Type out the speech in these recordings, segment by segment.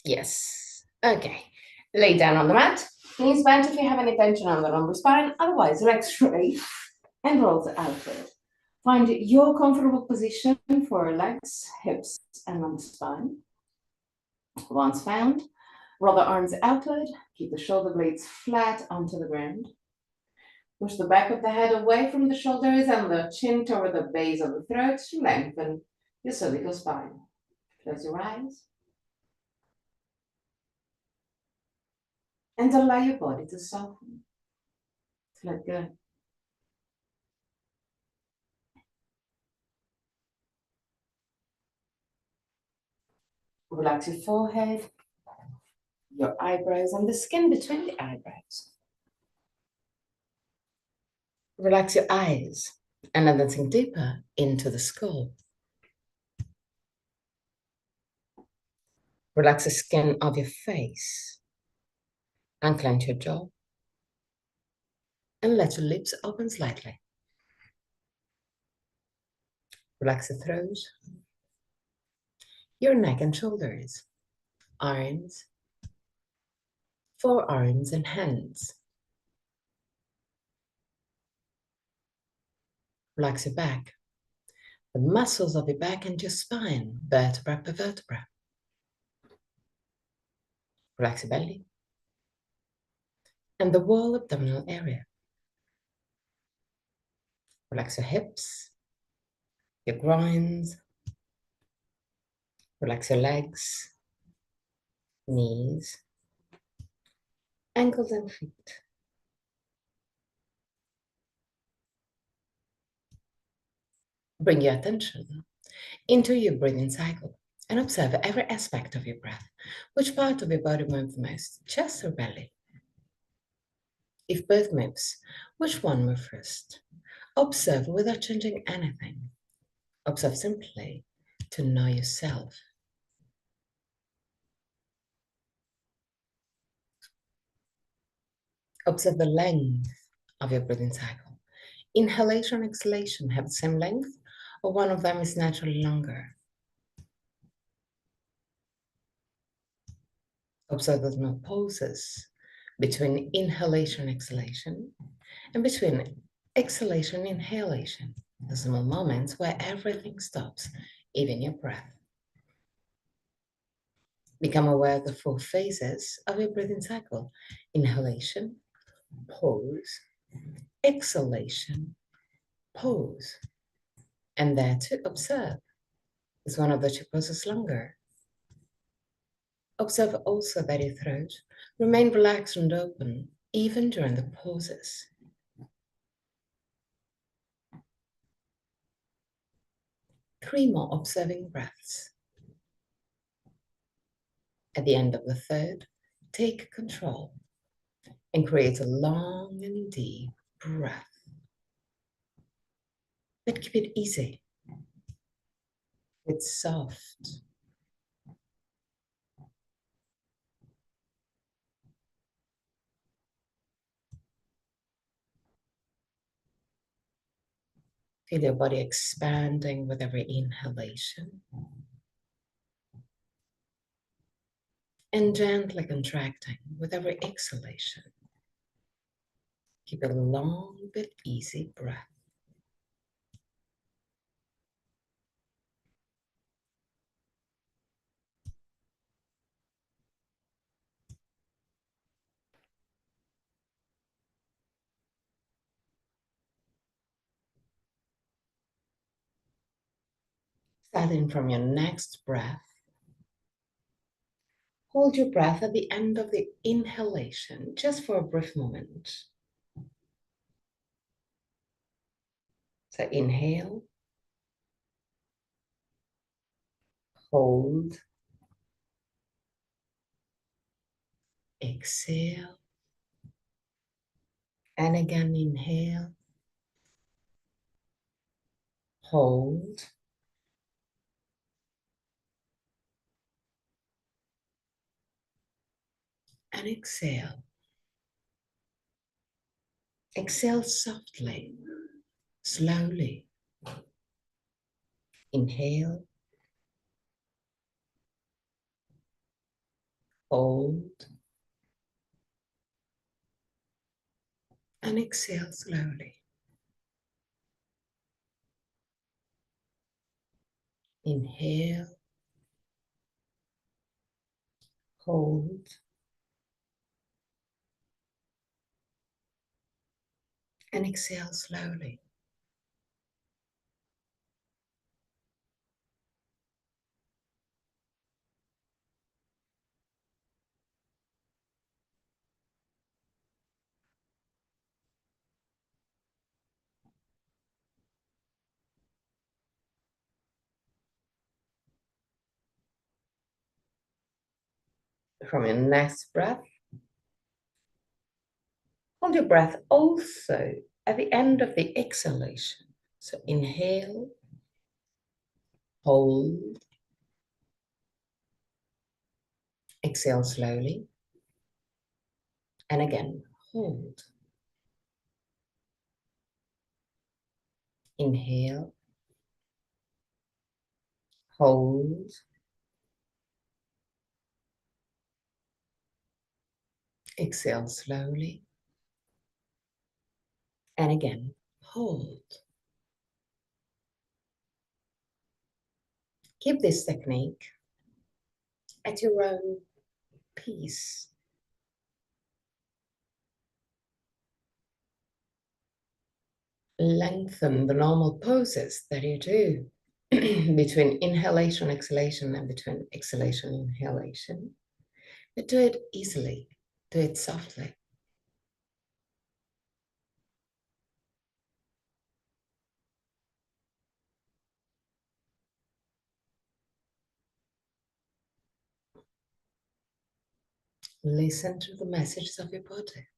Yes. Okay. Lay down on the mat. Knees bent if you have any tension on the lumbar spine. Otherwise, legs straight and roll outward. Find your comfortable position for legs, hips, and lumbar spine. Once found, roll the arms outward. Keep the shoulder blades flat onto the ground. Push the back of the head away from the shoulders and the chin toward the base of the throat to lengthen your cervical spine. Close your eyes. And allow your body to soften, to let go. Relax your forehead, your eyebrows, and the skin between the eyebrows. Relax your eyes and let them sink deeper into the skull. Relax the skin of your face. Unclench your jaw. And let your lips open slightly. Relax the throat, your neck and shoulders, arms, forearms and hands. Relax your back, the muscles of your back and your spine, vertebra per vertebra. Relax your belly and the wall abdominal area. Relax your hips, your groins. Relax your legs, knees, ankles and feet. Bring your attention into your breathing cycle and observe every aspect of your breath. Which part of your body moves most, chest or belly? If both moves, which one moves first? Observe without changing anything. Observe simply to know yourself. Observe the length of your breathing cycle. Inhalation and exhalation have the same length, or one of them is naturally longer. Observe the no pauses between inhalation and exhalation, and between exhalation and inhalation. The small moments where everything stops, even your breath. Become aware of the 4 phases of your breathing cycle: inhalation, pause, exhalation, pause. And there to observe. Is one of the 2 pauses longer? Observe also that your throat remain relaxed and open even during the pauses. Three more observing breaths. At the end of the third, take control and create a long and deep breath. But keep it easy. It's soft. Feel your body expanding with every inhalation and gently contracting with every exhalation. Keep a long but easy breath. Starting from your next breath, hold your breath at the end of the inhalation, just for a brief moment. So inhale, hold, exhale, and again inhale, hold, and exhale. Exhale softly, slowly. Inhale, hold, and exhale slowly. Inhale, hold, and exhale slowly. From your next breath, hold your breath also at the end of the exhalation. So inhale, hold, exhale slowly, and again, hold. Inhale, hold, exhale slowly, and again, hold. Keep this technique at your own pace. Lengthen the normal poses that you do between inhalation, exhalation, and between exhalation, inhalation. But do it easily, do it softly. Listen to the messages of your body.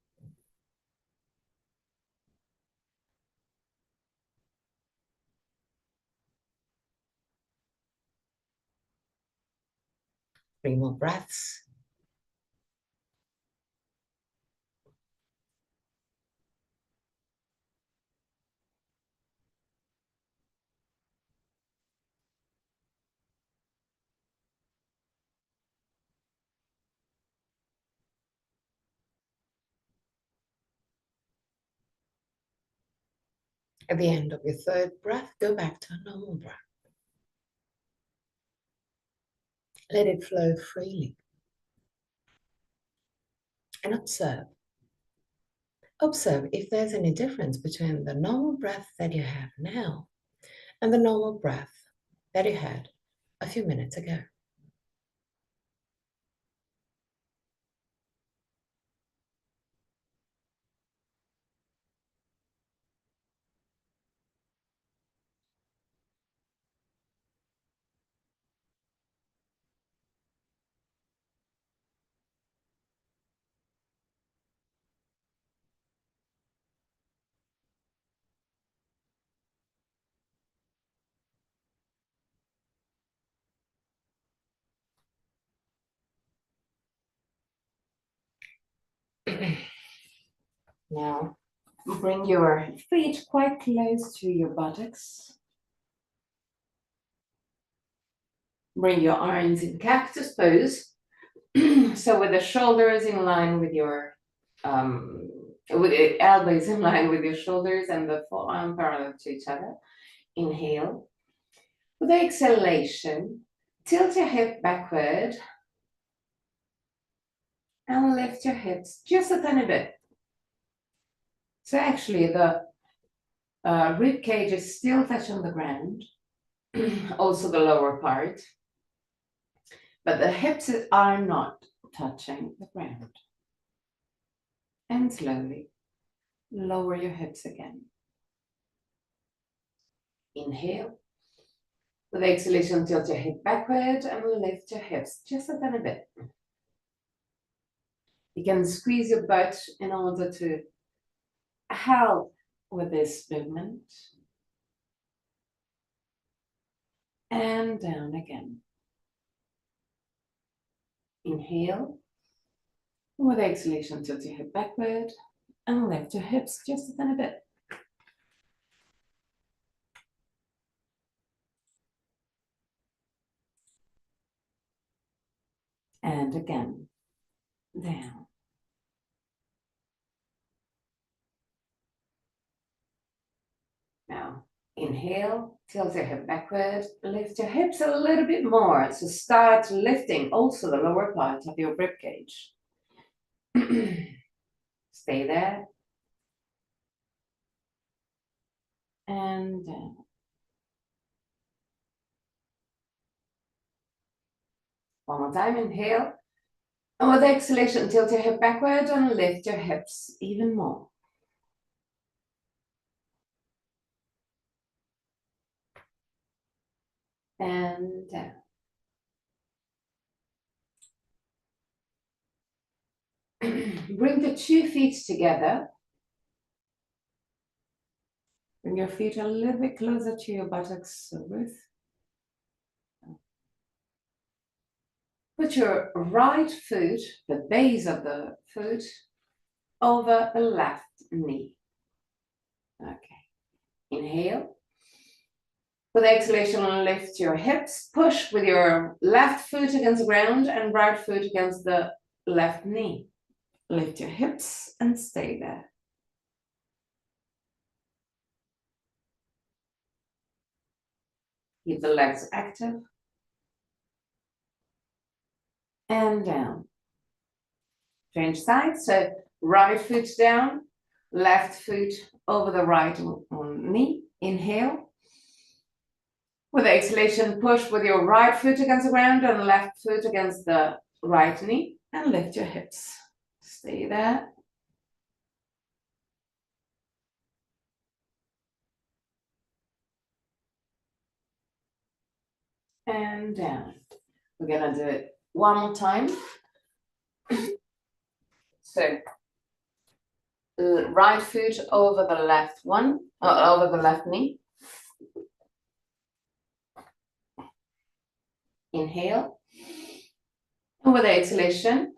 Three more breaths. At the end of your third breath, go back to a normal breath. Let it flow freely. And observe. Observe if there's any difference between the normal breath that you have now and the normal breath that you had a few minutes ago. Now, bring your feet quite close to your buttocks. Bring your arms in cactus pose. So with the shoulders in line with your, with the elbows in line with your shoulders and the forearm parallel to each other. Inhale. With the exhalation, tilt your hip backward and lift your hips just a tiny bit. So actually the rib cage is still touching the ground, also the lower part, but the hips are not touching the ground. And slowly lower your hips again. Inhale. With the exhalation, tilt your hip backward and lift your hips just a tiny bit. You can squeeze your butt in order to help with this movement. And down again. Inhale. With the exhalation, tilt your hip backward and lift your hips just a tiny bit. And again. down. Now, inhale, tilt your hip backward, lift your hips a little bit more. So start lifting also the lower part of your rib cage. Stay there. And down. One more time, inhale. And with exhalation, tilt your hip backward and lift your hips even more. And down. Bring the 2 feet together. Bring your feet a little bit closer to your buttocks width. Put your right foot, the base of the foot, over the left knee. Okay. Inhale. With exhalation, lift your hips. Push with your left foot against the ground and right foot against the left knee. Lift your hips and stay there. Keep the legs active. And down. Change sides. So right foot down, left foot over the right knee. Inhale. With exhalation, push with your right foot against the ground and left foot against the right knee and lift your hips. Stay there. And down. We're gonna do it one more time. So, right foot over the left one, over the left knee. Inhale. And with exhalation,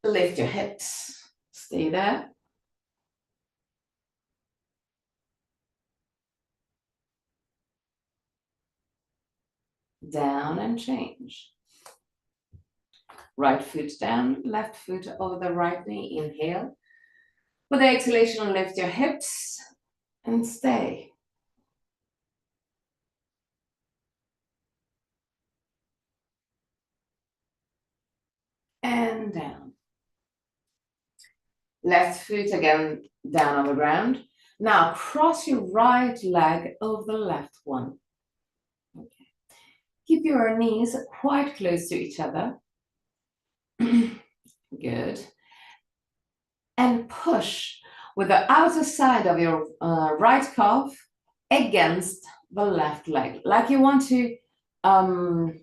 lift your hips. Stay there. Down and change. Right foot down, left foot over the right knee. Inhale. With the exhalation, lift your hips and stay. And down. Left foot again down on the ground. Now cross your right leg over the left one. Okay. Keep your knees quite close to each other. Good. And push with the outer side of your right calf against the left leg, like you want to either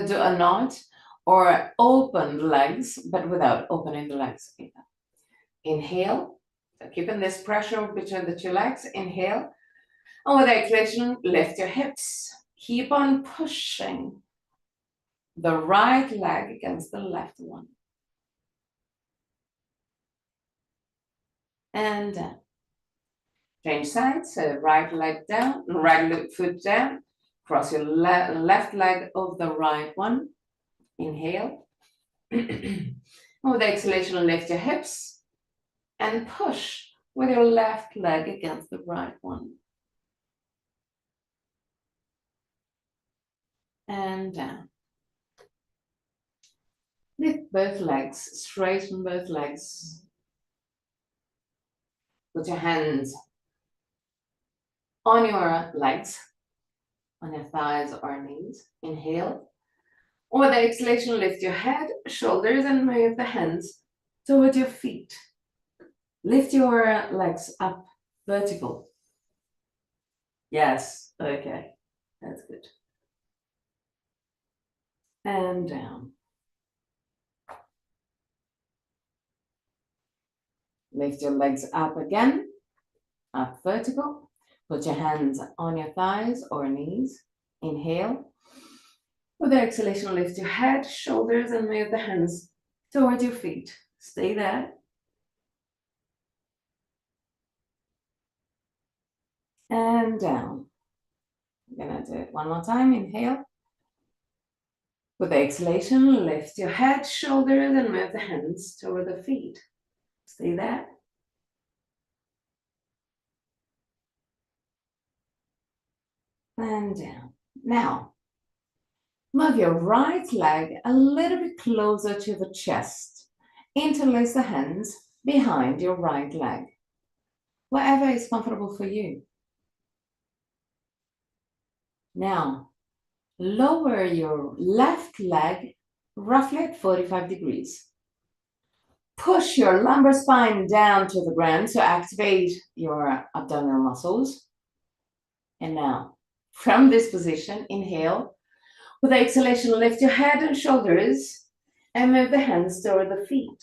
do a knot or open the legs, but without opening the legs either. Inhale, so keeping this pressure between the 2 legs. Inhale, and with exhalation, lift your hips. Keep on pushing the right leg against the left one. And down. Change sides, so right leg down, right foot down, cross your left leg over the right one. Inhale. With exhalation, lift your hips and push with your left leg against the right one. And down. Lift both legs, straighten both legs. Put your hands on your legs, on your thighs or knees. Inhale. With the exhalation, lift your head, shoulders, and move the hands toward your feet. Lift your legs up, vertical. Yes, okay, that's good. And down. Lift your legs up again, up vertical. Put your hands on your thighs or knees. Inhale. With the exhalation, lift your head, shoulders, and move the hands towards your feet. Stay there. And down. I'm gonna do it one more time. Inhale. With the exhalation, lift your head, shoulders, and move the hands toward the feet. Stay there. And down. Now, move your right leg a little bit closer to the chest. Interlace the hands behind your right leg, wherever is comfortable for you. Now, lower your left leg roughly at 45 degrees. Push your lumbar spine down to the ground to activate your abdominal muscles. And now, from this position, inhale. With the exhalation, lift your head and shoulders and move the hands toward the feet,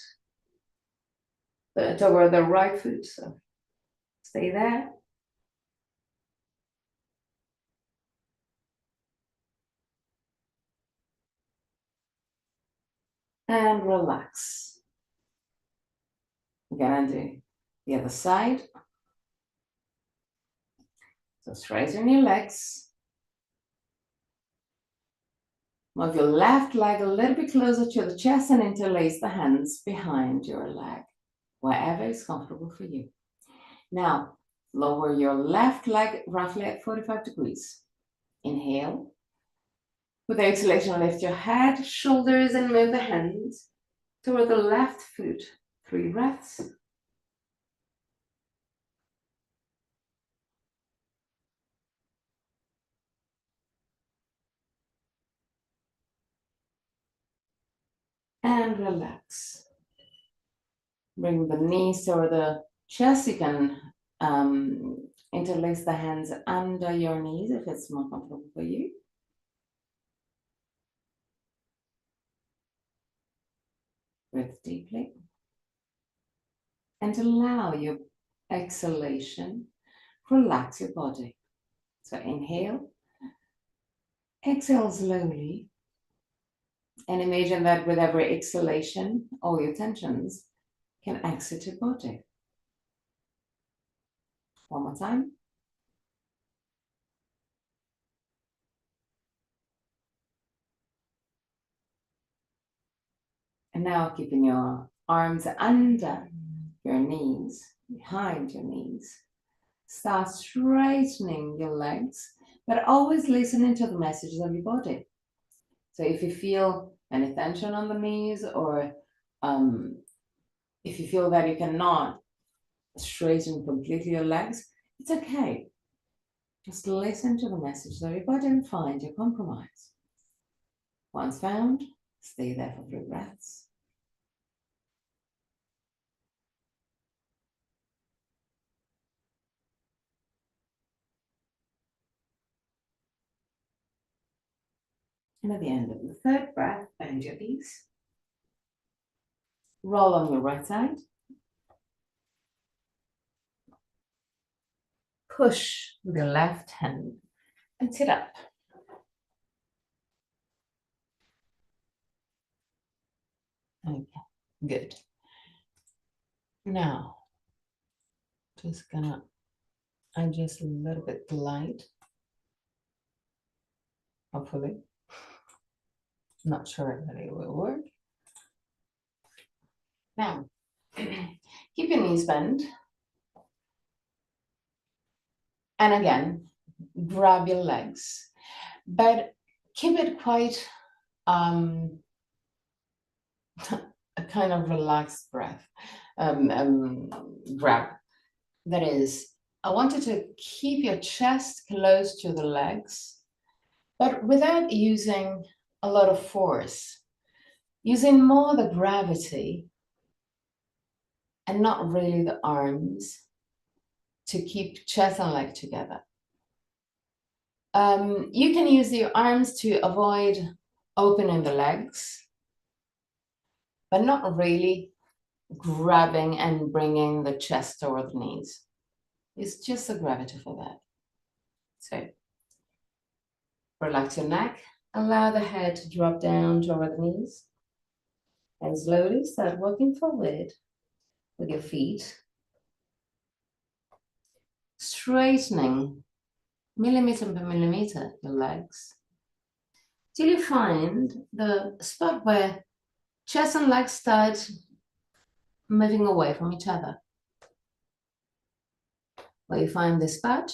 toward the right foot. So stay there. And relax. We're gonna do the other side. So straighten your legs. Move your left leg a little bit closer to the chest and interlace the hands behind your leg, wherever is comfortable for you. Now, lower your left leg roughly at 45 degrees. Inhale. With the exhalation, lift your head, shoulders, and move the hands toward the left foot. 3 breaths. And relax. Bring the knees toward the chest. You can interlace the hands under your knees if it's more comfortable for you. Breathe deeply. And allow your exhalation, relax your body. So inhale, exhale slowly, and imagine that with every exhalation, all your tensions can exit your body. One more time. And now keeping your arms under your knees, behind your knees. Start straightening your legs, but always listening to the messages of your body. So if you feel any tension on the knees, or if you feel that you cannot straighten completely your legs, it's okay. Just listen to the messages of your body and find your compromise. Once found, stay there for 3 breaths. And at the end of the 3rd breath, bend your knees. Roll on your right side. Push with your left hand and sit up. Okay, good. Now, just gonna adjust a little bit the light. Hopefully. Not sure that it will work. Now, keep your knees bent. And again, grab your legs, but keep it quite a kind of relaxed breath, grab. That is, I want you to keep your chest close to the legs, but without using a lot of force, using more the gravity and not really the arms to keep chest and leg together. You can use your arms to avoid opening the legs, but not really grabbing and bringing the chest toward the knees. It's just the gravity for that. So relax your neck, allow the head to drop down toward the knees, and slowly start walking forward with your feet, straightening millimeter by millimeter your legs. till you find the spot where chest and legs start moving away from each other. Where you find this spot,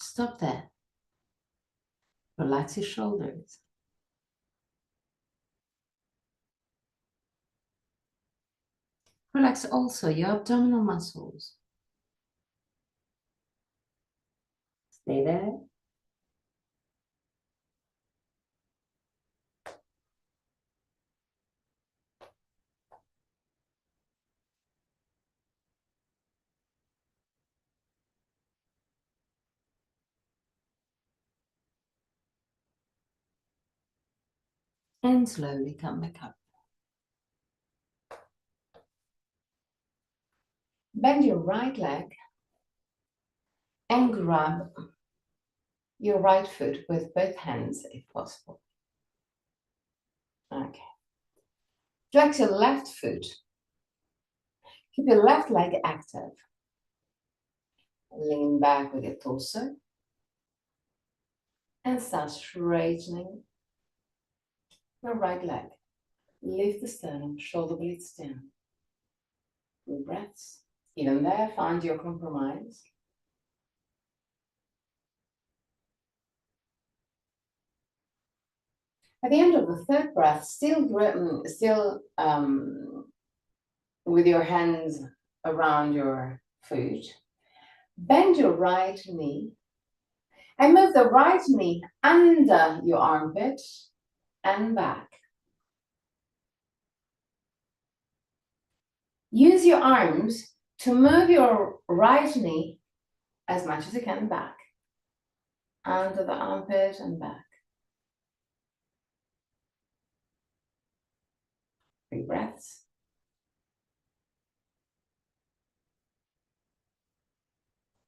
stop there. Relax your shoulders. Relax also your abdominal muscles. Stay there. And slowly come back up. Bend your right leg and grab your right foot with both hands if possible. Okay. Flex your left foot. Keep your left leg active. Lean back with your torso. And start straightening your right leg. Lift the sternum, shoulder blades down. Deep breaths. Even there, find your compromise. At the end of the third breath, still with your hands around your foot, bend your right knee and move the right knee under your armpit and back. Use your arms to move your right knee as much as you can back, under the armpit and back. 3 breaths.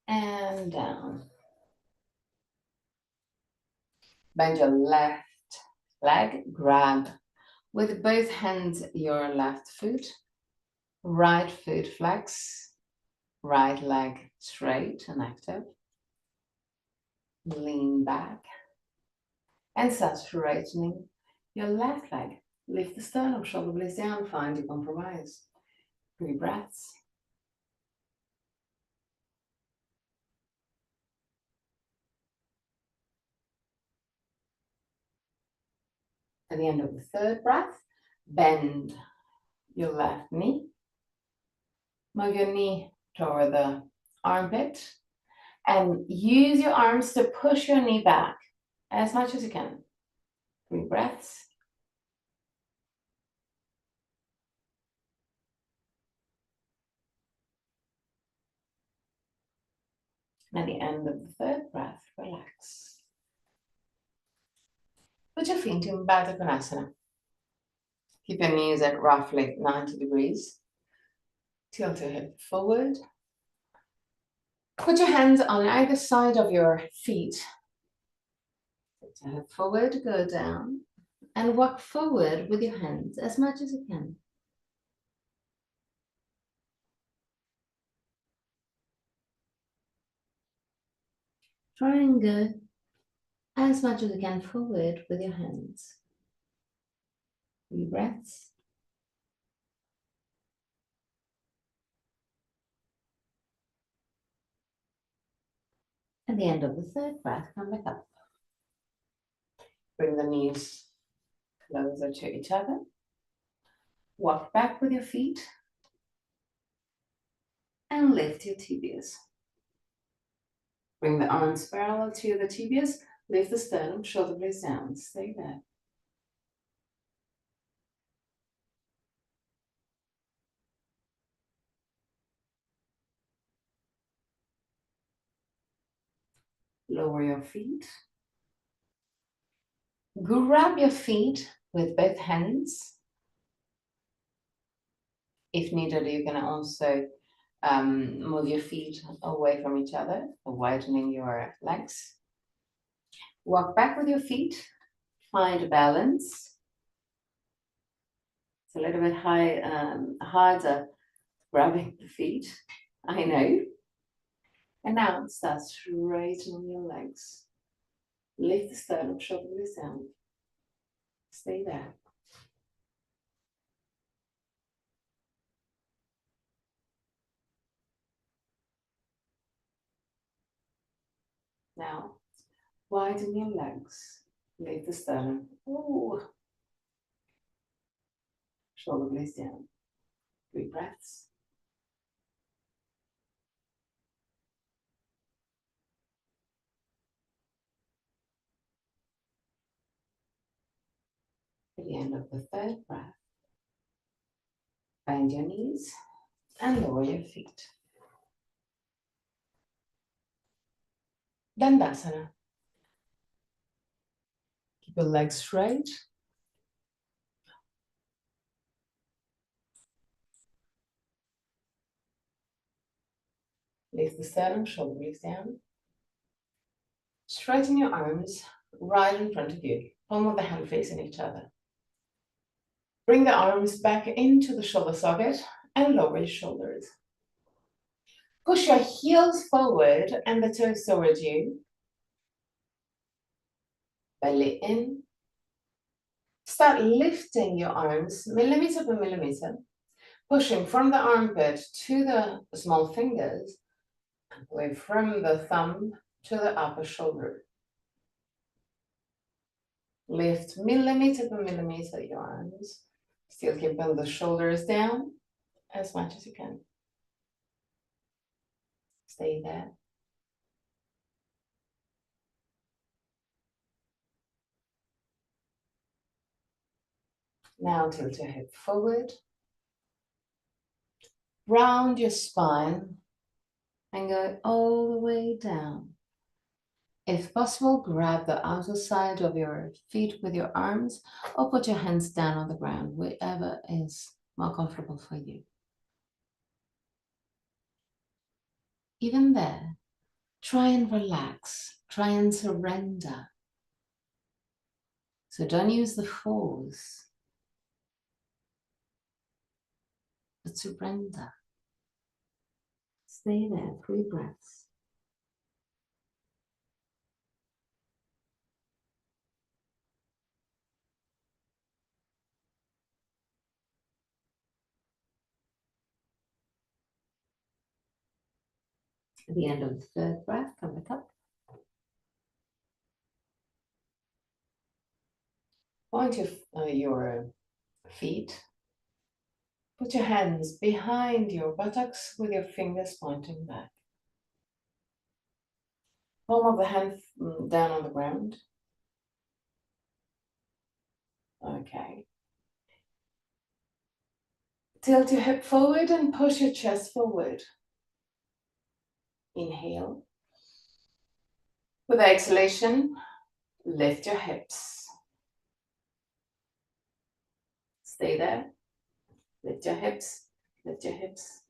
And down. Bend your left leg, grab with both hands your left foot, right foot flex, right leg straight and active. Lean back and start straightening your left leg. Lift the sternum, shoulder blades down, find your compromise. 3 breaths. At the end of the third breath, bend your left knee. Move your knee toward the armpit and use your arms to push your knee back as much as you can. 3 breaths. And at the end of the third breath, relax. Put your feet in Baddha Konasana. Keep your knees at roughly 90 degrees. Tilt your hip forward. Put your hands on either side of your feet. Tilt your hip forward, go down, and walk forward with your hands as much as you can. Try and go as much as you can forward with your hands. 3 breaths. At the end of the third breath, come back up. Bring the knees closer to each other. Walk back with your feet. And lift your tibias. Bring the arms parallel to the tibias. Lift the sternum, shoulder blades down. Stay there. Lower your feet. Grab your feet with both hands. If needed, you can also move your feet away from each other, widening your legs. Walk back with your feet. Find balance. It's a little bit harder grabbing the feet, I know. And now start straightening your legs. Lift the sternum, shoulder blades down. Stay there. Now, widen your legs. Lift the sternum. Ooh. Shoulder blades down. 3 breaths. At the end of the 3rd breath, bend your knees and lower your feet. Dandasana. Keep your legs straight. Lift the sternum, shoulder blades down. Straighten your arms right in front of you, palm of the hand facing each other. Bring the arms back into the shoulder socket and lower your shoulders. Push your heels forward and the toes towards you. Belly in. Start lifting your arms millimeter per millimeter, pushing from the armpit to the small fingers, away from the thumb to the upper shoulder. Lift millimeter per millimeter your arms, still keeping the shoulders down as much as you can. Stay there. Now tilt your hip forward. Round your spine and go all the way down. If possible, grab the outer side of your feet with your arms or put your hands down on the ground, wherever is more comfortable for you. Even there, try and relax, try and surrender. So don't use the force, but surrender. Stay there, 3 breaths. At the end of the 3rd breath, come back up. Point your feet. Put your hands behind your buttocks with your fingers pointing back. Palm of the hand down on the ground. Okay. Tilt your hip forward and push your chest forward. Inhale. With the exhalation, lift your hips. Stay there. Lift your hips. Lift your hips.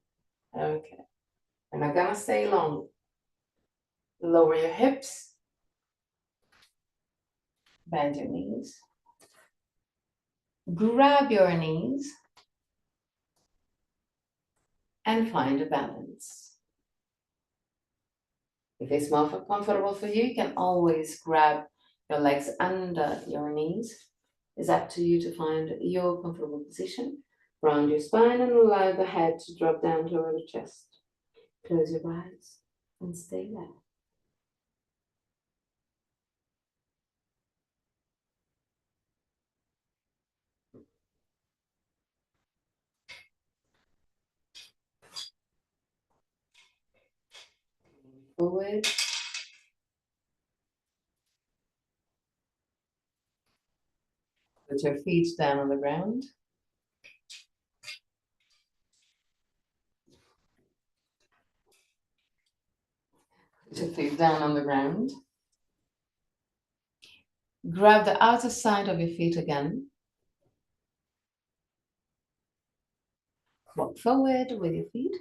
Okay. We're not gonna stay long. Lower your hips. Bend your knees. Grab your knees. And find a balance. If it's more comfortable for you, you can always grab your legs under your knees. It's up to you to find your comfortable position. Round your spine and allow the head to drop down toward the chest. Close your eyes and stay there. Forward. Put your feet down on the ground. Put your feet down on the ground. Grab the outer side of your feet again. Walk forward with your feet.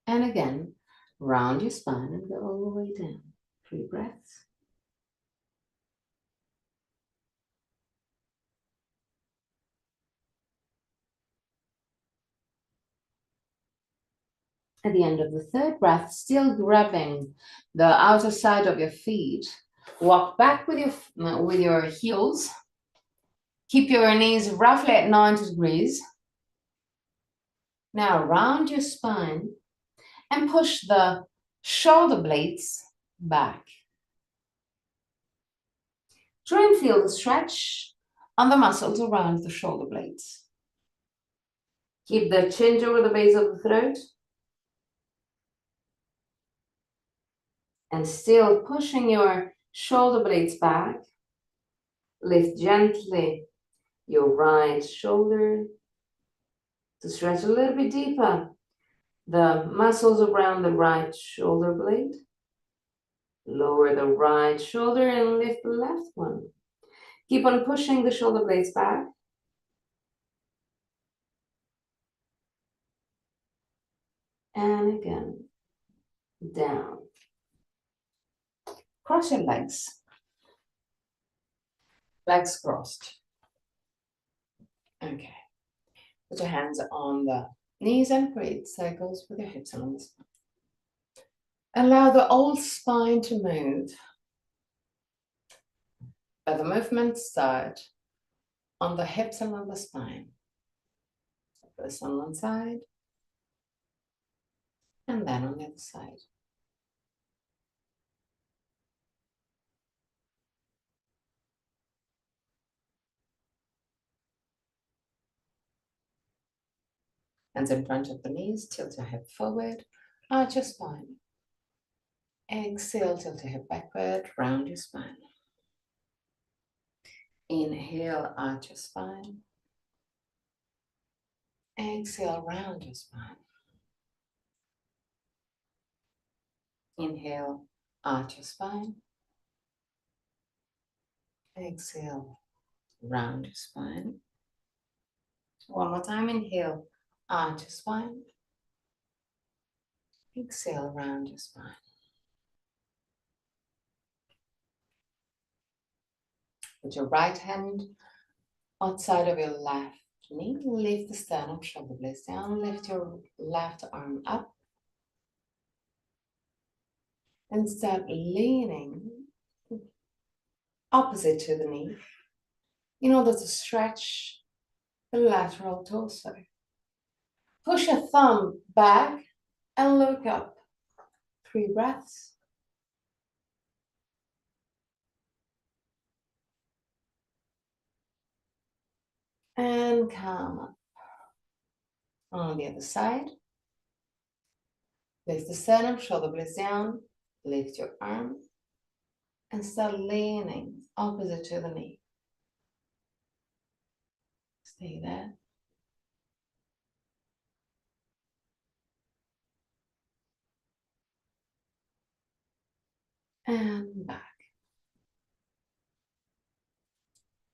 And again, round your spine and go all the way down. 3 breaths. At the end of the third breath, still grabbing the outer side of your feet, walk back with your heels. Keep your knees roughly at 90 degrees. Now round your spine and push the shoulder blades back. Try and feel the stretch on the muscles around the shoulder blades. Keep the chin over the base of the throat. And still pushing your shoulder blades back. Lift gently your right shoulder to stretch a little bit deeper the muscles around the right shoulder blade. Lower the right shoulder and lift the left one. Keep on pushing the shoulder blades back. And again, down. Cross your legs. Legs crossed. Okay. Put your hands on the knees and create circles with your hips along the spine. Allow the whole spine to move. Let the movement start on the hips along the spine. First on one side, and then on the other side. Hands in front of the knees, tilt your hip forward, arch your spine. Exhale, tilt your hip backward, round your spine. Inhale, arch your spine. Exhale, round your spine. Inhale, arch your spine. Exhale, round your spine. One more time, inhale, arch your spine. Exhale, round your spine. Put your right hand outside of your left knee. Lift the sternum, shoulder blades down. Lift your left arm up. And start leaning opposite to the knee in order to stretch the lateral torso. Push your thumb back and look up. 3 breaths. And come up. On the other side. Lift the sternum, shoulder blades down. Lift your arm. And start leaning opposite to the knee. Stay there. And back.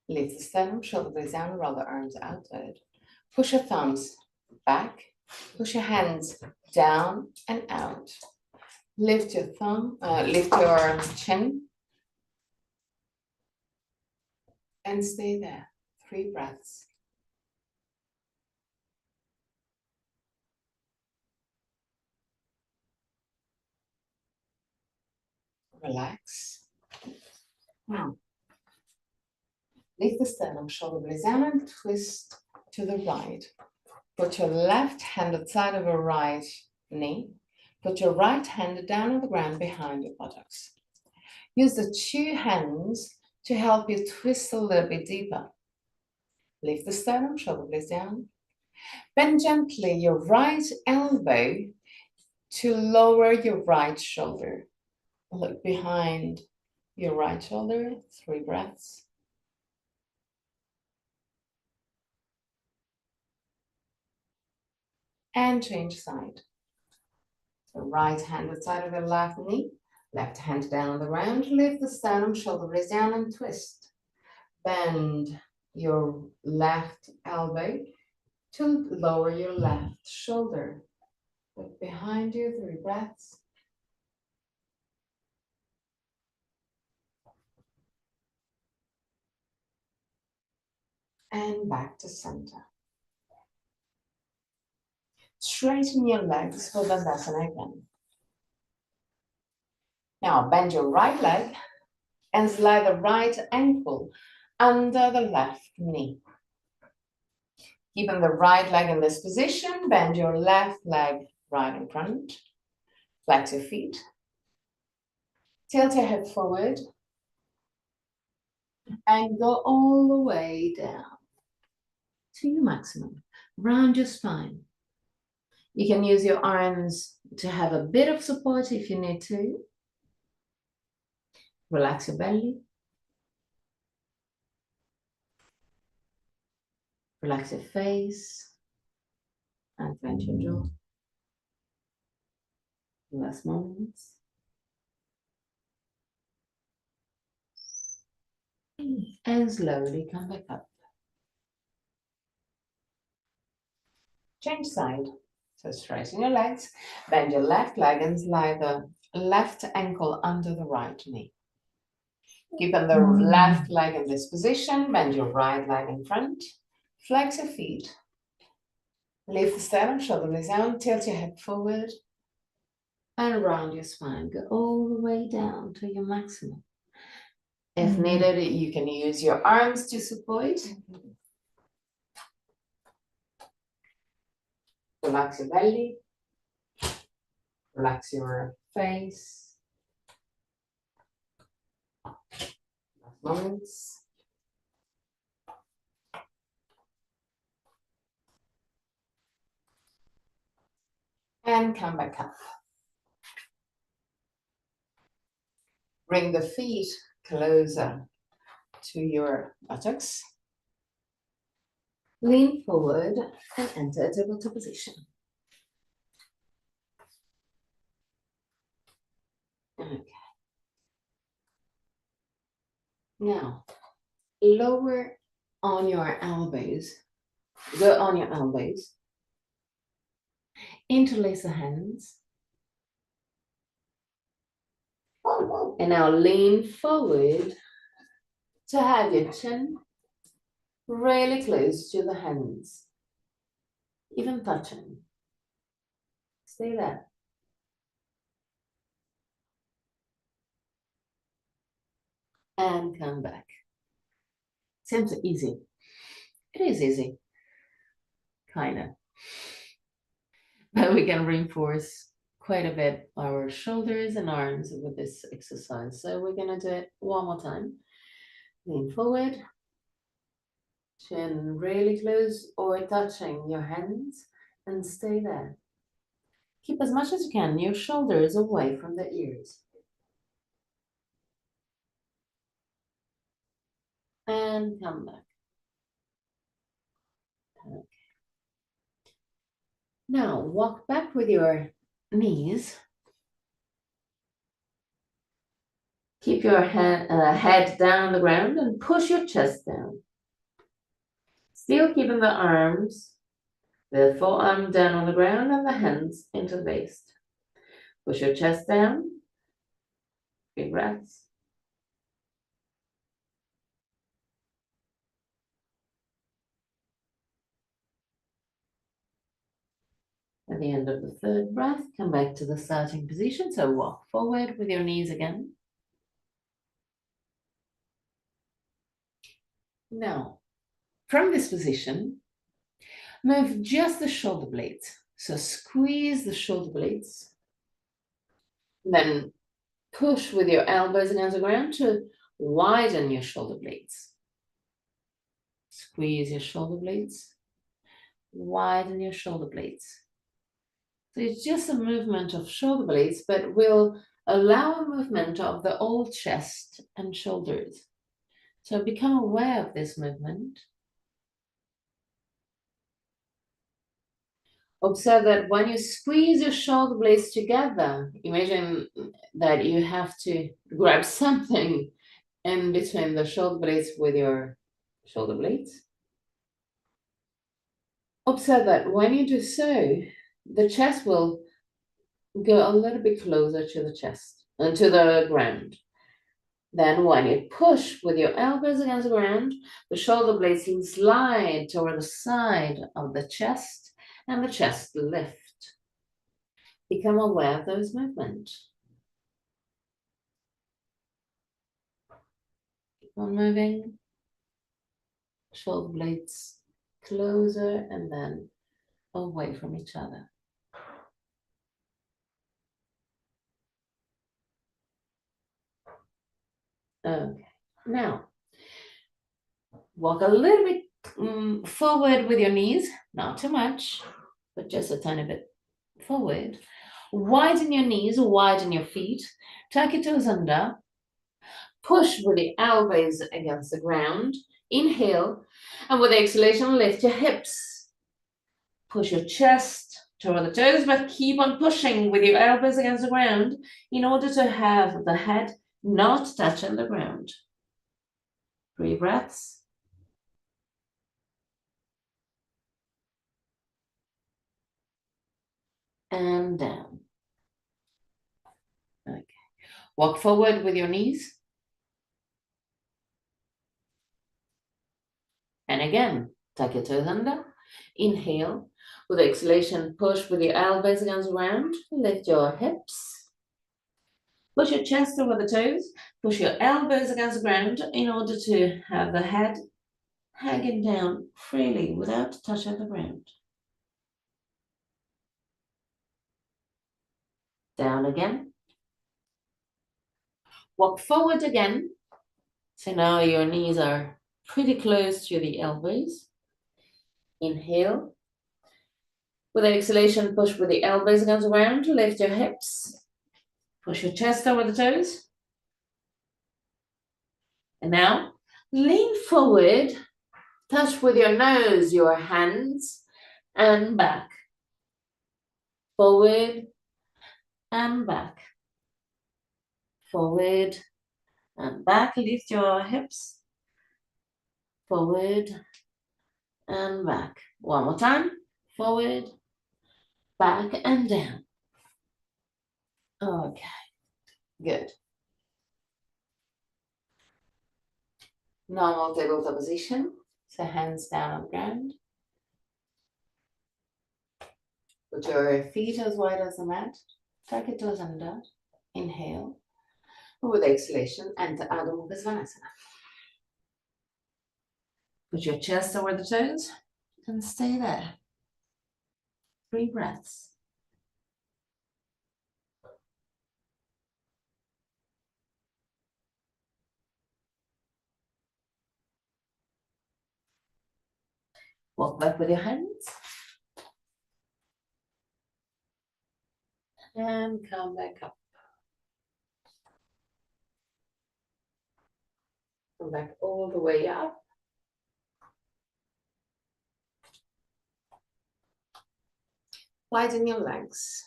Lift the sternum, shoulder blades down, roll the arms outward. Push your thumbs back. Push your hands down and out. Lift your lift your chin. And stay there. 3 breaths. Relax. Now, lift the sternum, shoulder blades down and twist to the right. Put your left hand outside of your right knee. Put your right hand down on the ground behind your buttocks. Use the 2 hands to help you twist a little bit deeper. Lift the sternum, shoulder blades down. Bend gently your right elbow to lower your right shoulder. Look behind your right shoulder, 3 breaths. And change side. The right hand outside of your left knee, left hand down on the ground, lift the sternum, shoulder blades down and twist. Bend your left elbow to lower your left shoulder. Look behind you, 3 breaths. And back to center. Straighten your legs for Dandasana again. Now bend your right leg and slide the right ankle under the left knee. Keeping the right leg in this position, bend your left leg right in front. Flex your feet. Tilt your head forward. And go all the way down to your maximum. Round your spine. You can use your arms to have a bit of support if you need to. Relax your belly. Relax your face. And clench your jaw. Last moments. And slowly come back up. Change side. So straighten your legs, bend your left leg and slide the left ankle under the right knee. Keeping the left leg in this position, bend your right leg in front, flex your feet, lift the sternum, shoulder blades down, tilt your head forward, and round your spine. Go all the way down to your maximum. If needed, you can use your arms to support. Relax your belly, relax your face. Last moments. And come back up. Bring the feet closer to your buttocks. Lean forward and enter tabletop position. Okay. Now, lower on your elbows. Go on your elbows. Interlace the hands. And now lean forward to have your chin really close to the hands, even touching. Stay there. And come back. Seems easy. It is easy. Kinda. But we can reinforce quite a bit our shoulders and arms with this exercise. So we're gonna do it one more time. Lean forward, chin really close or touching your hands, and stay there. Keep as much as you can your shoulders away from the ears. And come back. Okay. Now walk back with your knees. Keep your head down on the ground and push your chest down. Still keeping the arms, the forearm down on the ground and the hands interlaced. Push your chest down. Big breaths. At the end of the third breath, come back to the starting position. So walk forward with your knees again. Now, from this position, move just the shoulder blades. So squeeze the shoulder blades. Then push with your elbows against the ground to widen your shoulder blades. Squeeze your shoulder blades. Widen your shoulder blades. So it's just a movement of shoulder blades, but will allow a movement of the whole chest and shoulders. So become aware of this movement. Observe that when you squeeze your shoulder blades together, imagine that you have to grab something in between the shoulder blades with your shoulder blades. Observe that when you do so, the chest will go a little bit closer to the chest and to the ground. Then when you push with your elbows against the ground, the shoulder blades slide toward the side of the chest and the chest lift. Become aware of those movements. Keep on moving. Shoulder blades closer and then away from each other. Okay, now walk a little bit forward with your knees, not too much, but just a tiny bit forward. Widen your knees, widen your feet, tuck your toes under, push with the elbows against the ground, inhale, and with the exhalation, lift your hips. Push your chest toward the toes, but keep on pushing with your elbows against the ground in order to have the head not touching the ground. 3 breaths. And down. Okay. Walk forward with your knees. And again, tuck your toes under. Inhale. With the exhalation, push with your elbows against the ground. Lift your hips. Push your chest over the toes. Push your elbows against the ground in order to have the head hanging down freely without touching the ground. Down again. Walk forward again. So now your knees are pretty close to the elbows. Inhale. With the exhalation, push with the elbows against the ground. Lift your hips. Push your chest over the toes. And now, lean forward. Touch with your nose your hands and back. Forward and back. Forward and back. Lift your hips. Forward and back. One more time. Forward, back, and down. Okay, good. Normal tabletop position. So hands down on the ground. Put your feet as wide as the mat. Tuck your toes under. Inhale. With exhalation, enter Adho Mukha Svanasana. Put your chest over the toes and stay there. 3 breaths. Walk back with your hands. And come back up. Come back all the way up. Widen your legs.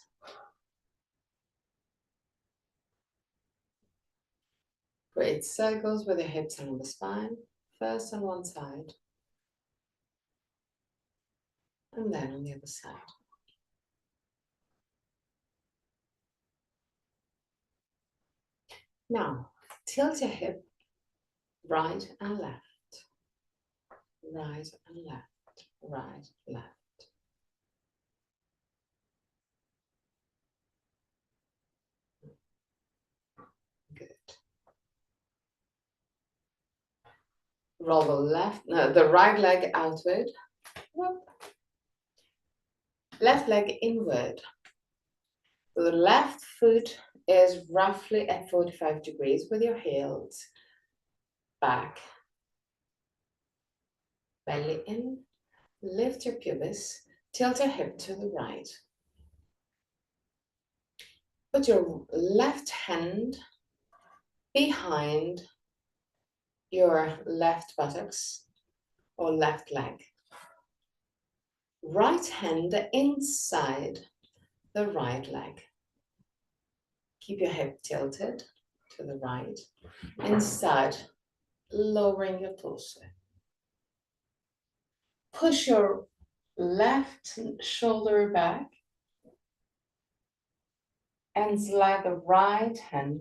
Create circles with your hips along the spine. First on one side. And then on the other side. Now, tilt your hip right and left. Right and left. Right, left. Good. Roll the right leg outward. Left leg inward. The left foot is roughly at 45 degrees with your heels back. Belly in. Lift your pubis. Tilt your hip to the right. Put your left hand behind your left buttocks or left leg. Right hand inside the right leg. Keep your hip tilted to the right. Inside, lowering your torso. Push your left shoulder back and slide the right hand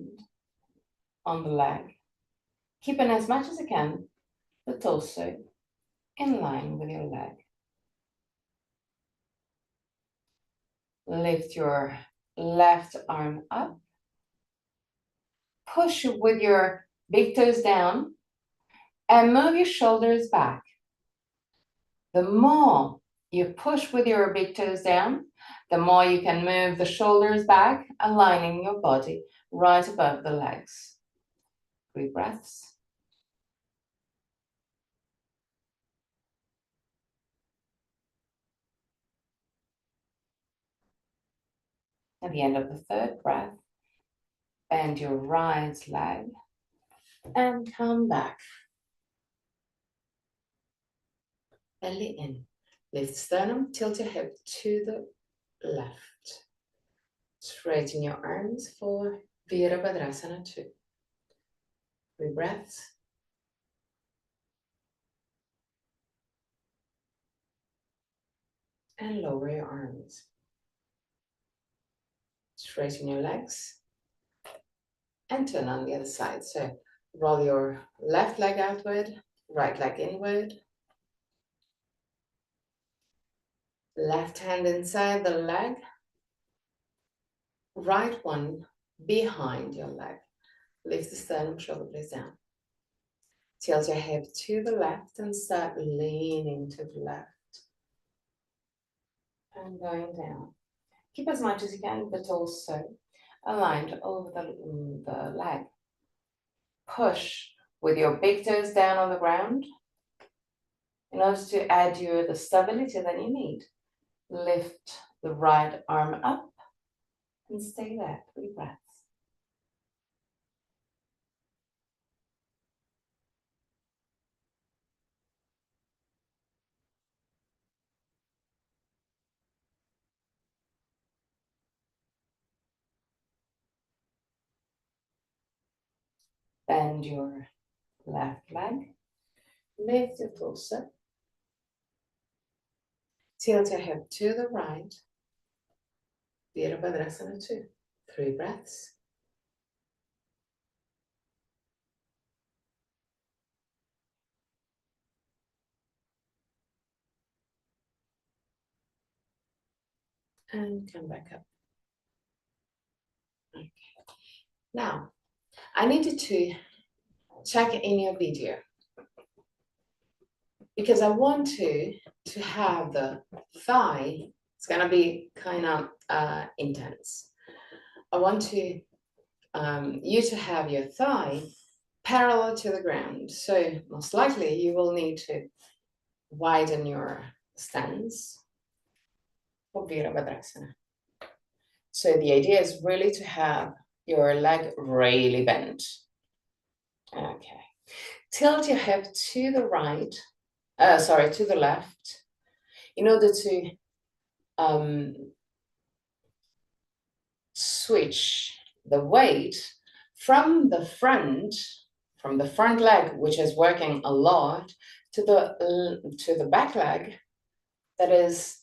on the leg. Keeping as much as you can the torso in line with your leg. Lift your left arm up. Push with your big toes down and move your shoulders back. The more you push with your big toes down, the more you can move the shoulders back, aligning your body right above the legs. 3 breaths. At the end of the 3rd breath, bend your right leg and come back. Belly in. Lift sternum, tilt your hip to the left. Straighten your arms for Virabhadrasana 2. 3 breaths. And lower your arms. Straighten your legs and turn on the other side. So roll your left leg outward, right leg inward. Left hand inside the leg, right one behind your leg. Lift the sternum, shoulder blades down. Tilt your hip to the left and start leaning to the left. And going down. Keep as much as you can, but also aligned over the leg. Push with your big toes down on the ground in order to add you the stability that you need. Lift the right arm up and stay there. 3 breaths. Bend your left leg. Lift your torso. Tilt your hip to the right. Virabhadrasana 2. 3 breaths. And come back up. Okay. Now, I needed to check in your video because I want to have the thigh. It's gonna be kind of intense. I want to you to have your thigh parallel to the ground. So most likely you will need to widen your stance for Virabhadrasana. So the idea is really to have your leg really bent. Okay. Tilt your hip to the right, to the left, in order to switch the weight from the front leg, which is working a lot, to the back leg that is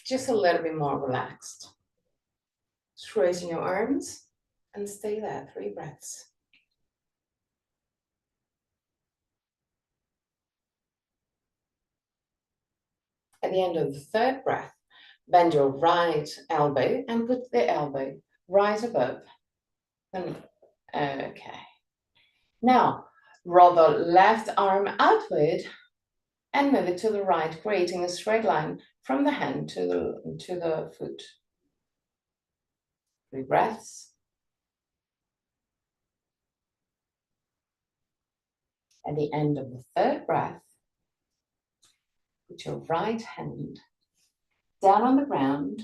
just a little bit more relaxed. Straighten your arms and stay there. 3 breaths. At the end of the 3rd breath, bend your right elbow and put the elbow right above. Okay. Now, roll the left arm outward and move it to the right, creating a straight line from the hand to the foot. 3 breaths. At the end of the 3rd breath, put your right hand down on the ground,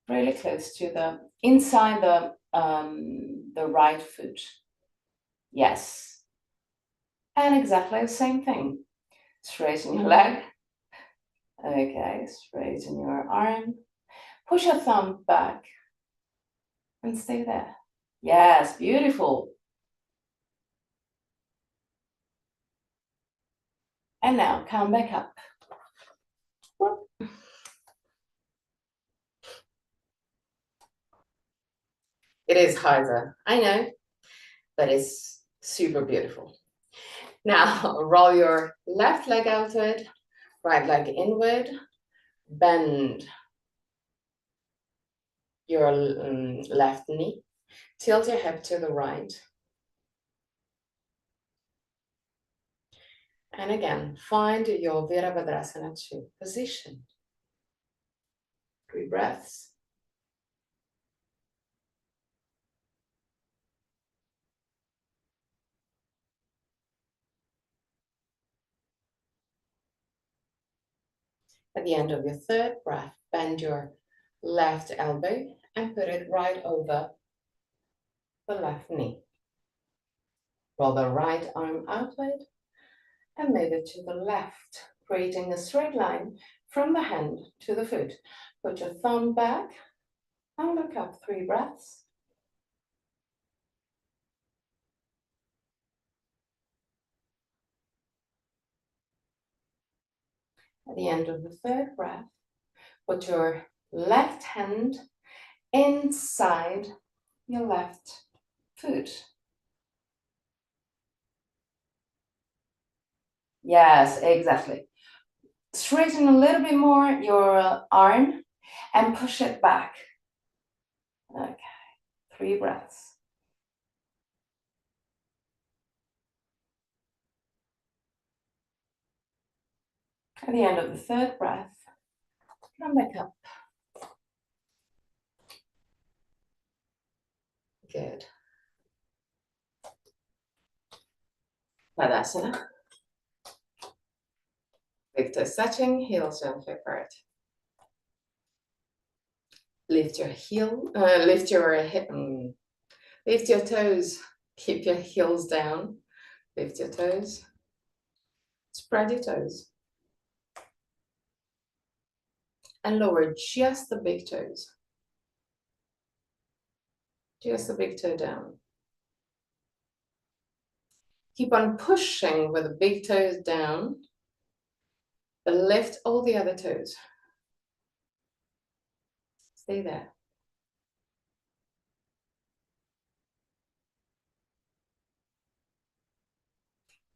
really close to the inside the right foot. Yes. And exactly the same thing. Straighten your leg. Okay, straighten your arm. Push your thumb back and stay there. Yes, beautiful. And now come back up. It is harder, I know, but it's super beautiful. Now roll your left leg outward, right leg inward. Bend your left knee. Tilt your hip to the right. And again, find your Virabhadrasana 2 position. 3 breaths. At the end of your third breath, bend your left elbow and put it right over the left knee. Roll the right arm outward and move it to the left, creating a straight line from the hand to the foot. Put your thumb back and look up. 3 breaths. At the end of the third breath, put your left hand inside your left foot. Yes, exactly. Straighten a little bit more your arm and push it back. Okay, 3 breaths. At the end of the third breath, come back up. Good. Tadasana. Lift the touching, heels gently apart. Lift your lift your hip, lift your toes. Keep your heels down. Lift your toes. Spread your toes. And lower just the big toes. Just the big toe down. Keep on pushing with the big toes down, but lift all the other toes. Stay there.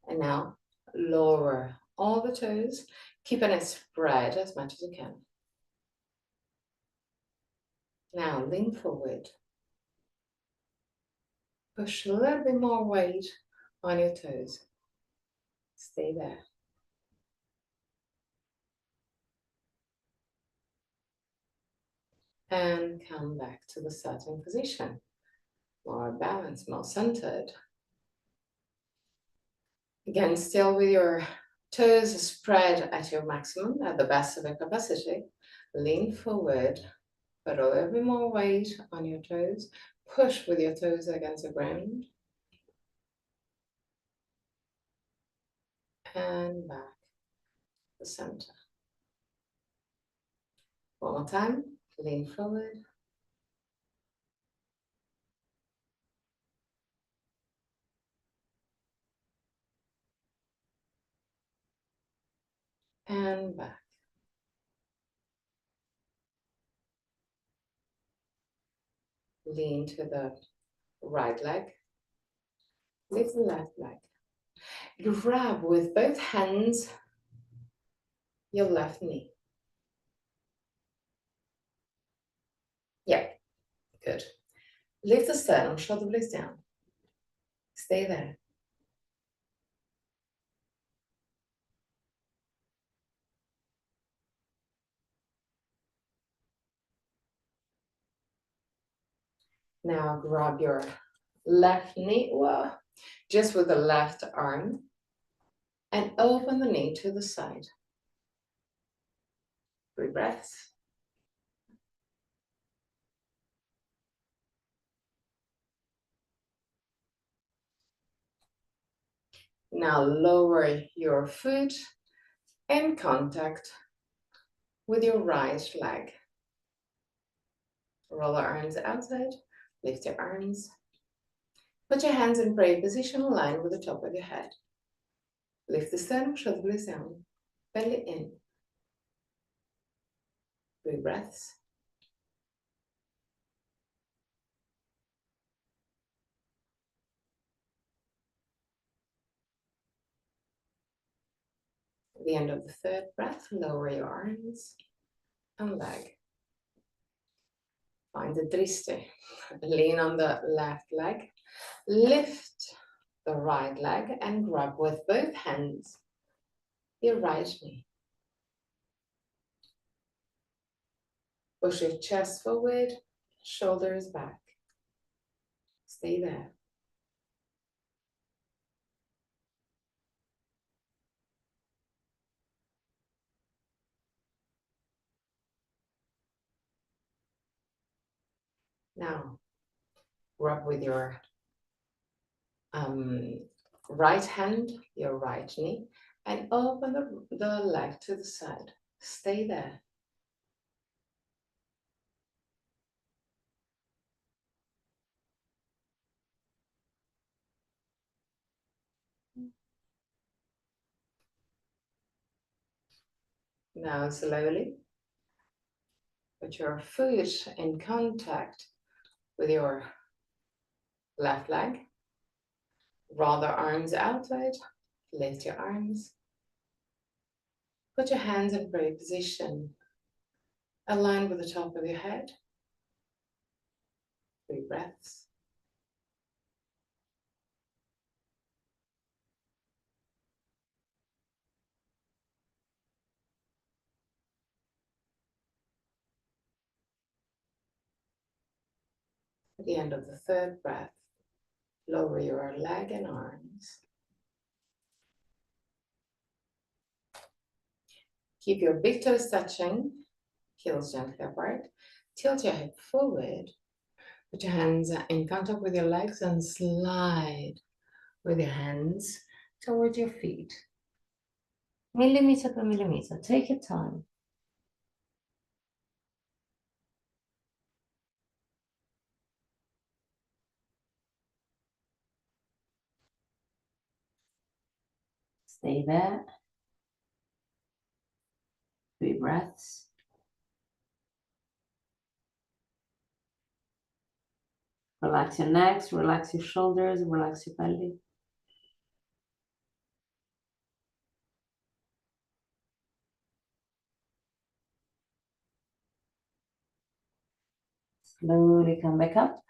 And now lower all the toes, keeping it spread as much as you can. Now lean forward. Push a little bit more weight on your toes. Stay there. And come back to the starting position. More balanced, more centered. Again, still with your toes spread at your maximum, at the best of your capacity. Lean forward, put a little bit more weight on your toes. Push with your toes against the ground. And back to the center. One more time, lean forward. And back. Lean to the right leg. Lift the left leg. Grab with both hands your left knee. Yeah, good. Lift the sternum, shoulder blades down. Stay there. Now grab your left knee, well, just with the left arm, and open the knee to the side. 3 breaths. Now lower your foot in contact with your right leg. Roll your arms outside, lift your arms. Put your hands in prayer position in line with the top of your head. Lift the sternum, shoulder blades down, belly in. 3 breaths. At the end of the third breath, lower your arms and leg. Find the triste. Lean on the left leg. Lift the right leg and grab with both hands your right knee. Push your chest forward, shoulders back. Stay there. Now, rub with your right hand, your right knee, and open the leg to the side. Stay there. Now slowly put your foot in contact with your left leg. Roll the arms outward, lift your arms. Put your hands in prayer position. Align with the top of your head. 3 breaths. At the end of the 3rd breath, lower your leg and arms. Keep your big toes touching, heels gently apart. Tilt your hip forward. Put your hands in contact with your legs and slide with your hands towards your feet. Millimeter per millimeter. Take your time. Stay there. 3 breaths. Relax your necks, relax your shoulders, relax your belly. Slowly come back up.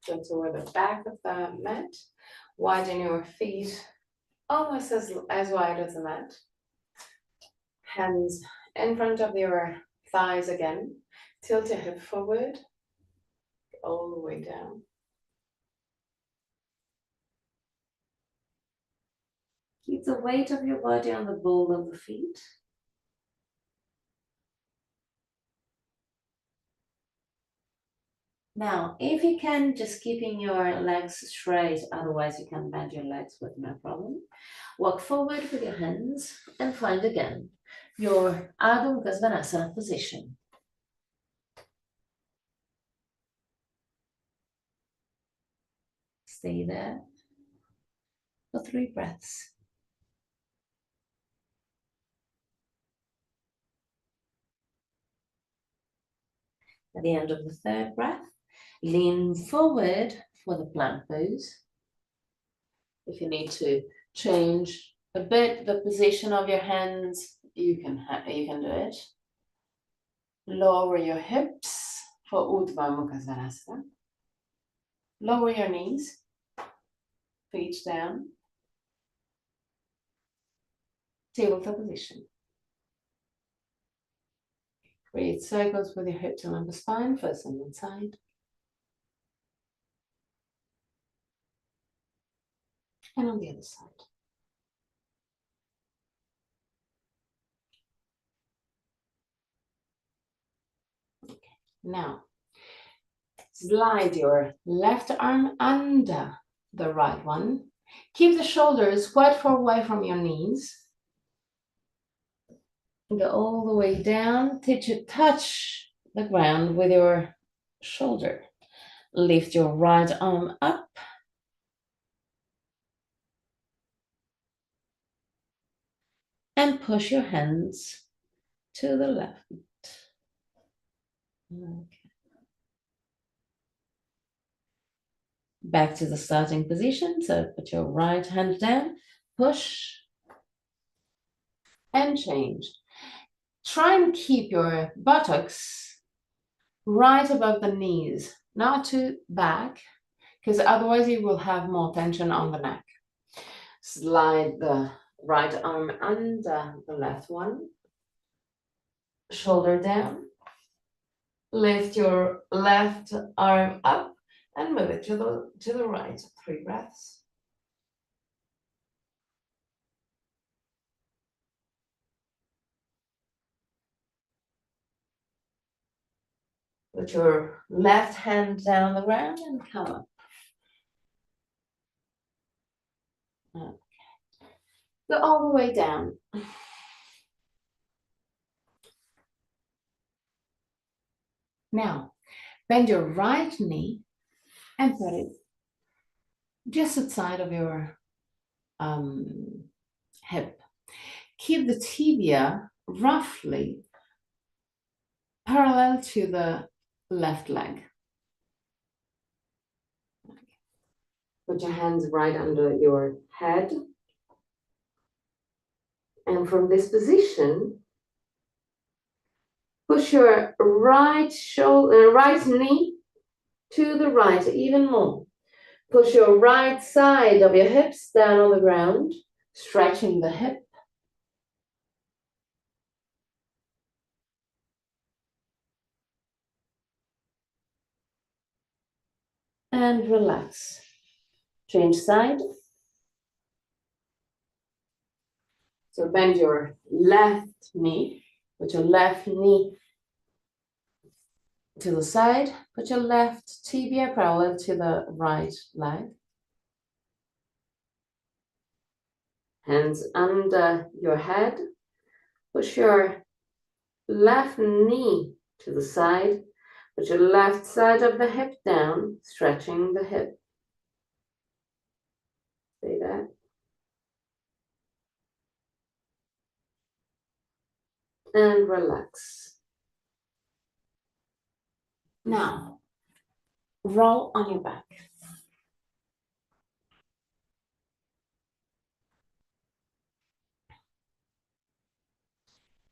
Go toward the back of the mat. Widen your feet almost as wide as the mat. Hands in front of your thighs again. Tilt your hip forward, all the way down. Keep the weight of your body on the ball of the feet. Now, if you can, just keeping your legs straight, otherwise you can bend your legs with no problem. Walk forward with your hands and find again your Adho Mukha Svanasana position. Stay there for 3 breaths. At the end of the 3rd breath, lean forward for the plank pose. If you need to change a bit the position of your hands, you can do it. Lower your hips for Urdhva Mukha Svanasana. Lower your knees, feet down. Tabletop position. Create circles with your hip to lumbar spine, first on one side. And on the other side. Okay. Now, slide your left arm under the right one. Keep the shoulders quite far away from your knees. Go all the way down till you touch the ground with your shoulder. Lift your right arm up. And push your hands to the left. Okay. back to the starting position. So put your right hand down, push, and change. Try and keep your buttocks right above the knees, not too back, because otherwise you will have more tension on the neck. Slide the right arm under the left one, shoulder down, lift your left arm up and move it to the right. 3 breaths. Put your left hand down the ground and come up. Okay. Go all the way down. Now, bend your right knee and put it just outside of your hip. Keep the tibia roughly parallel to the left leg. Put your hands right under your head. And from this position, push your right knee to the right even more. Push your right side of your hips down on the ground, stretching the hip. And relax. Change side. So bend your left knee. Put your left knee to the side. Put your left tibia parallel to the right leg. Hands under your head. Push your left knee to the side. Put your left side of the hip down, stretching the hip. Stay there. And relax. Now, roll on your back.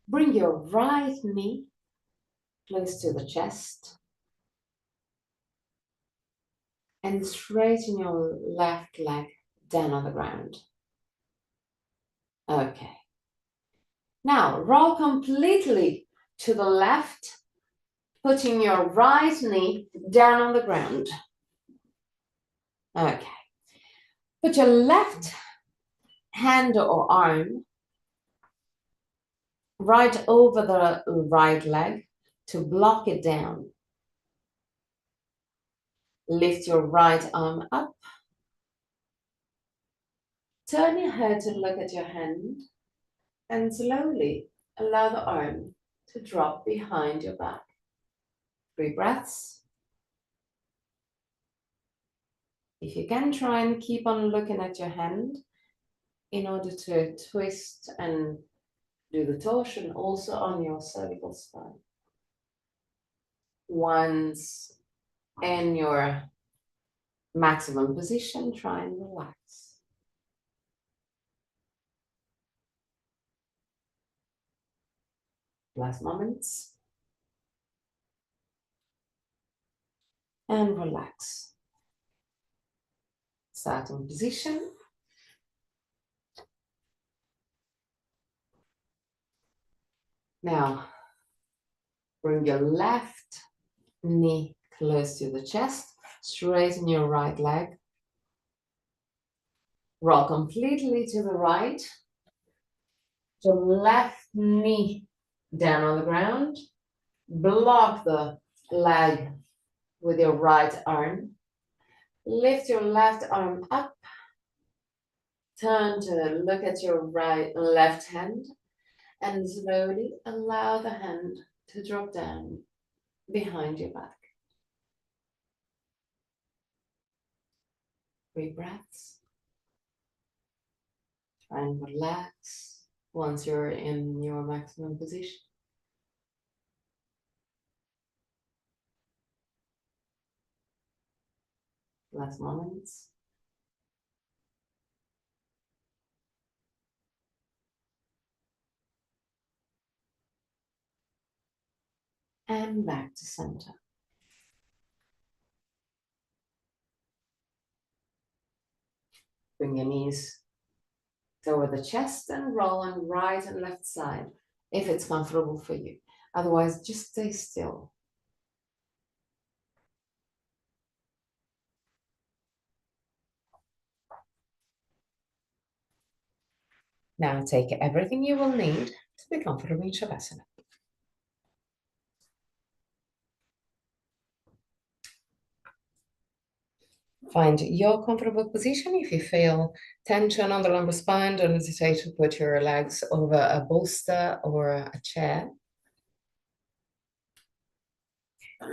Bring your right knee close to the chest and straighten your left leg down on the ground. Okay. Now, roll completely to the left, putting your right knee down on the ground. Okay. Put your left hand or arm right over the right leg to block it down. Lift your right arm up. Turn your head to look at your hand and slowly allow the arm to drop behind your back. 3 breaths. If you can, try and keep on looking at your hand in order to twist and do the torsion also on your cervical spine. Once in your maximum position, try and relax. Last moments. And relax. Starting position. Now, bring your left knee close to the chest, straighten your right leg. Roll completely to the right. Your left knee down on the ground. Block the leg with your right arm. Lift your left arm up. Turn to look at your left hand and slowly allow the hand to drop down behind your back. 3 breaths. Try and relax once you're in your maximum position. Last moments. And back to center. Bring your knees over the chest and roll on right and left side if it's comfortable for you. Otherwise, just stay still. Now take everything you will need to be comfortable in Shavasana. Find your comfortable position. If you feel tension on the lumbar spine, don't hesitate to put your legs over a bolster or a chair.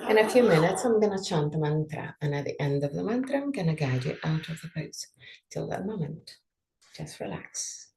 In a few minutes, I'm going to chant the mantra, and at the end of the mantra, I'm going to guide you out of the pose. Till that moment, just relax.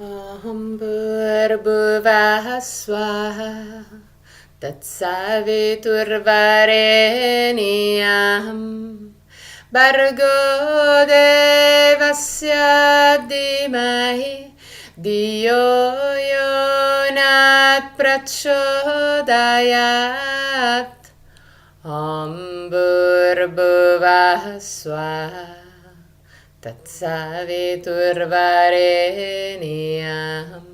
Aham Bhurabhuvah Swaha Tatsaviturvareniyam Bhargo Devasya Dhimahi Diyo Yonat Prachodayat Om Bhurabhuvah Swaha Tatsaviturvareniyam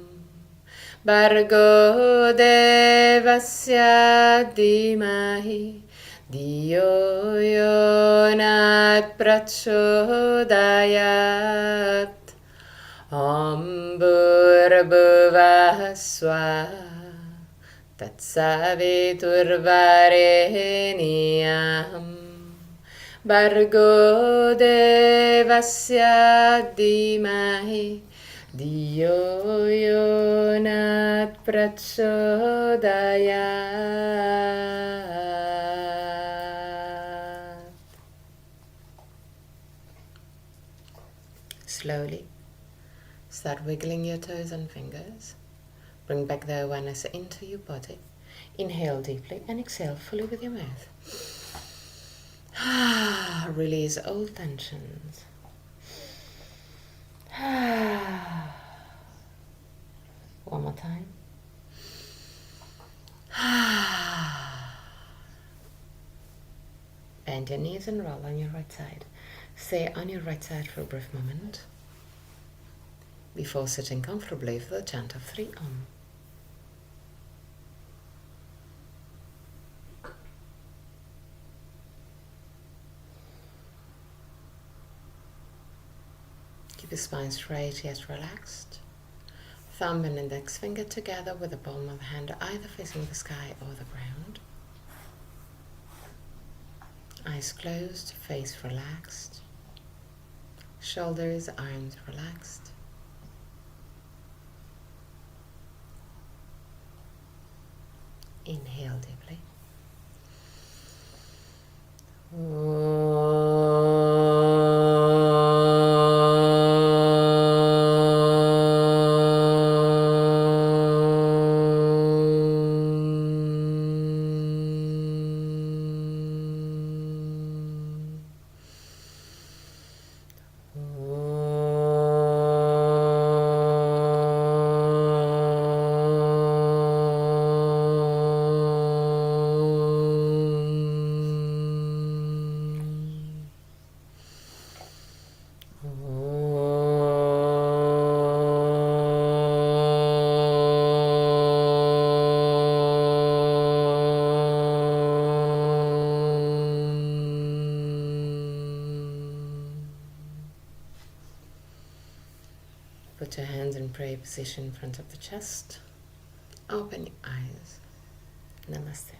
Bhargo Devasya Dhimahi Diyo Yonat Prachodayat Om Bhurabhuvah Swaha Tatsaviturvareniyam Bhargo Devasya Dhimahi Diyo Yonat Prachodayat. Slowly start wiggling your toes and fingers. Bring back the awareness into your body. Inhale deeply and exhale fully with your mouth. Release all tensions. One more time. Bend your knees and roll on your right side. Stay on your right side for a brief moment before sitting comfortably for the chant of 3 Om. Keep your spine straight yet relaxed. Thumb and index finger together with the palm of the hand either facing the sky or the ground. Eyes closed, face relaxed. Shoulders, arms relaxed. Inhale deeply. Put your hands in prayer position in front of the chest. Open your eyes. Namaste.